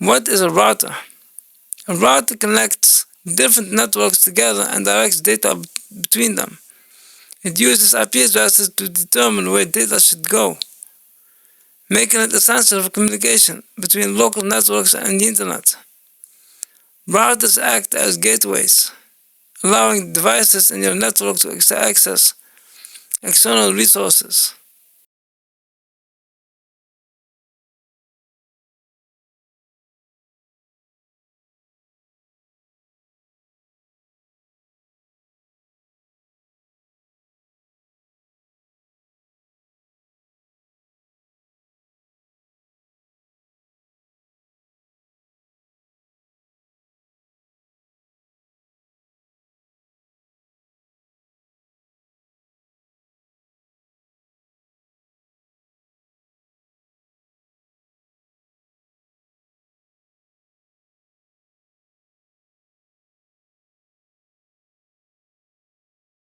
What is a router? A router connects different networks together and directs data between them. It uses IP addresses to determine where data should go, making it essential for communication between local networks and the internet. Routers act as gateways, allowing devices in your network to access external resources.